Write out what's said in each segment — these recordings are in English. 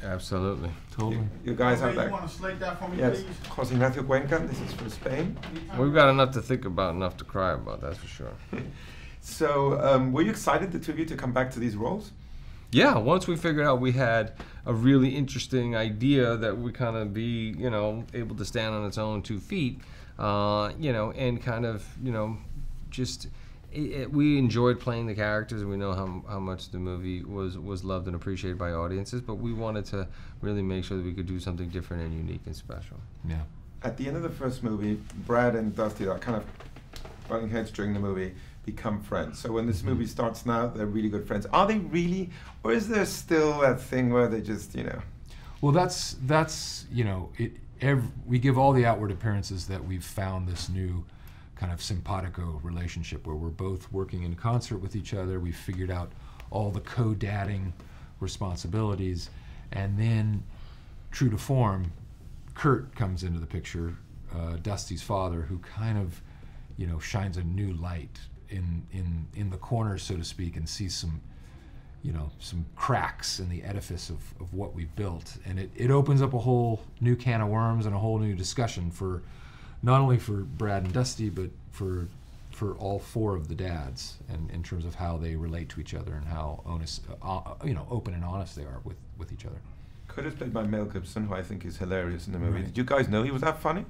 Absolutely. Totally. You guys have that. You want to slate that for me, Yes, please? José Ignacio Cuenca, this is for Spain. We've got enough to think about, enough to cry about, that's for sure. So, were you excited, the two of you, to come back to these roles? Yeah, once we figured out we had a really interesting idea that we kind of be, you know, able to stand on its own 2 feet, you know, and kind of, you know, just we enjoyed playing the characters, and we know how much the movie was loved and appreciated by audiences, but we wanted to really make sure that we could do something different and unique and special. Yeah. At the end of the first movie, Brad and Dusty are kind of butting heads during the movie, become friends. So when this movie starts now, they're really good friends. Are they really, or is there still that thing where they just, you know? Well, that's you know, we give all the outward appearances that we've found this new kind of simpatico relationship where we're both working in concert with each other. We've figured out all the co-dadding responsibilities, and then, true to form, Kurt comes into the picture, Dusty's father, who kind of, you know, shines a new light in the corners, so to speak, and sees some, you know, some cracks in the edifice of what we've built. And it opens up a whole new can of worms and a whole new discussion for, not only for Brad and Dusty, but for all 4 of the dads, and in terms of how they relate to each other and how honest, you know, open and honest they are with each other. Kurt is played by Mel Gibson, who I think is hilarious in the movie. Right. Did you guys know he was that funny?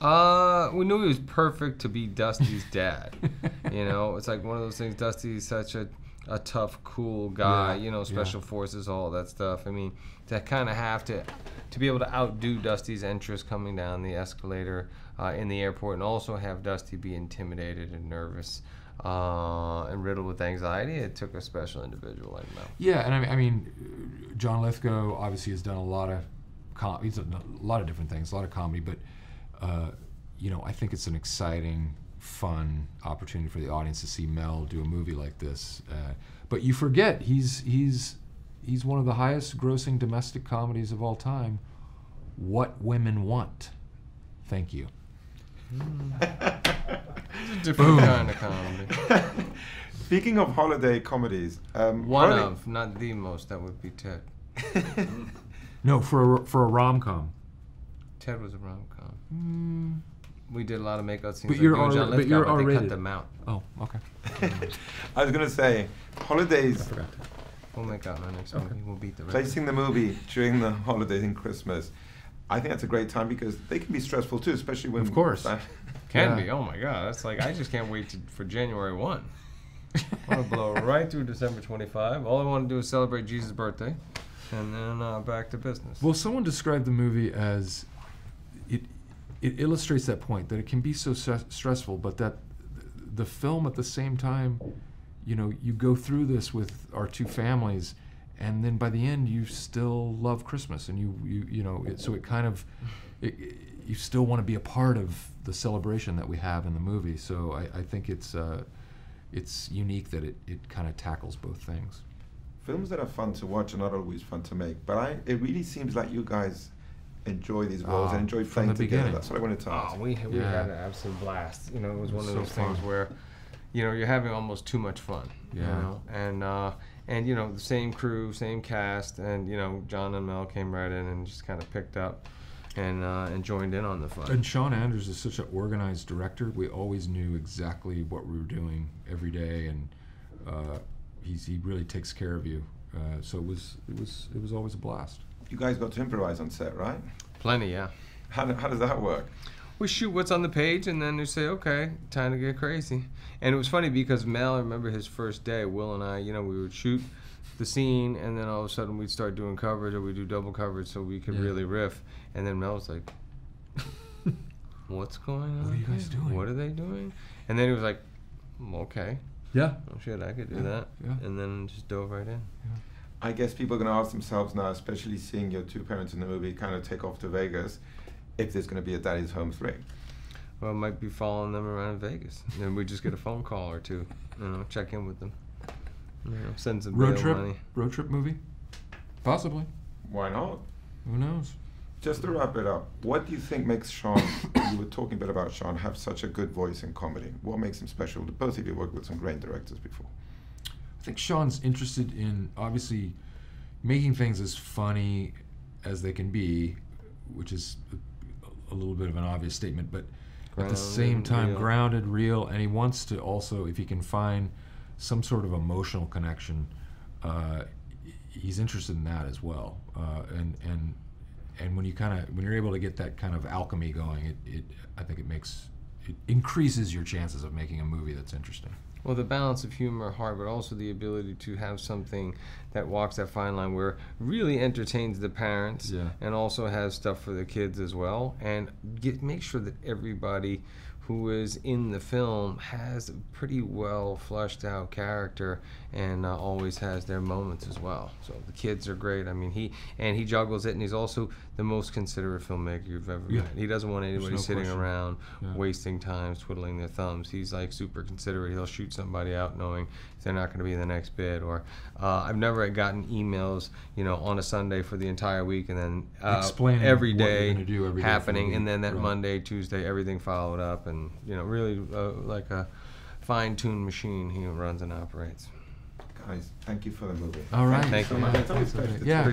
We knew he was perfect to be Dusty's dad. You know, it's like one of those things. Dusty's such a tough, cool guy. Yeah, you know, special forces, all that stuff. I mean, to kind of have to be able to outdo Dusty's entrance coming down the escalator in the airport, and also have Dusty be intimidated and nervous and riddled with anxiety. It took a special individual like Mel. Yeah, and I mean, John Lithgow obviously has done a lot of he's done a lot of different things, a lot of comedy, but you know, I think it's an exciting, fun opportunity for the audience to see Mel do a movie like this. But you forget he's one of the highest grossing domestic comedies of all time. What Women Want. Thank you. It's a different kind of comedy. Speaking of holiday comedies, One of, not the most. That would be Ted. No, for a rom-com. Ted was a rom-com. We did a lot of makeout scenes. But you're like John but Lithgow, you're but they R-rated. cut them out. Oh, okay. I was going to say, holidays, I forgot. We'll make out in our next movie. We'll beat the record. placing the movie during the holidays and Christmas, I think that's a great time because they can be stressful too, especially when... Of course. Can Yeah. be. Oh my God. That's like, I just can't wait for January 1. I want to blow right through December 25. All I want to do is celebrate Jesus' birthday, and then back to business. Well, someone described the movie as it illustrates that point, that it can be so stressful, but that the film at the same time, you know, you go through this with our 2 families, and then by the end you still love Christmas, and you know, so it kind of, you still want to be a part of the celebration that we have in the movie. So I think it's unique that it kind of tackles both things. Films that are fun to watch are not always fun to make, but it really seems like you guys enjoy these roles and enjoy playing the together. beginning. That's what I wanted to ask. We had an absolute blast. You know, it was one of those things where, you know, you're having almost too much fun. Yeah. You know? And you know, the same crew, same cast, and you know, John and Mel came right in and just kind of picked up and joined in on the fun. And Sean Anders is such an organized director. We always knew exactly what we were doing every day, and he really takes care of you. So it was always a blast. You guys got to improvise on set, right? Plenty, yeah. How does that work? We shoot what's on the page, and then we say, okay, time to get crazy. And it was funny because Mel, I remember his first day, Will and I, you know, we would shoot the scene, and then all of a sudden we'd start doing coverage, or we'd do double coverage so we could really riff. And then Mel was like, what's going on? What are you guys doing? What are they doing? And then he was like, okay. Yeah. Oh shit, I could do that. Yeah. And then just dove right in. Yeah. I guess people are going to ask themselves now, especially seeing your 2 parents in the movie kind of take off to Vegas, if there's going to be a Daddy's Home 3. Well, I might be following them around Vegas. And we just get a phone call or 2, you know, check in with them. You know, send some Road bail trip? money. Road trip movie? Possibly. Why not? Who knows? Just to wrap it up, what do you think makes Sean, you were talking a bit about Sean, have such a good voice in comedy? What makes him special? Both of you worked with some great directors before. I think Sean's interested in, obviously, making things as funny as they can be, which is a little bit of an obvious statement, but at the same time real. Grounded, real, and he wants to also, if he can find some sort of emotional connection, he's interested in that as well. And when you're able to get that kind of alchemy going, I think it increases your chances of making a movie that's interesting. Well, the balance of humor, heart, but also the ability to have something that walks that fine line where really entertains the parents and also has stuff for the kids as well, and make sure that everybody who is in the film has a pretty well fleshed out character and always has their moments as well. So the kids are great. I mean, he juggles it, and he's also the most considerate filmmaker you've ever met. He doesn't want anybody sitting around wasting time, twiddling their thumbs. He's like super considerate. He'll shoot somebody out knowing they're not going to be in the next bit. Or I've never gotten emails, on a Sunday for the entire week, and then explaining every what you're day gonna do every day happening, for the and then week. that Right. Monday, Tuesday, everything followed up, and really like a fine-tuned machine he runs and operates. Guys, thank you for the movie. All right. Thank you. It's always Yeah. great to Yeah. talk.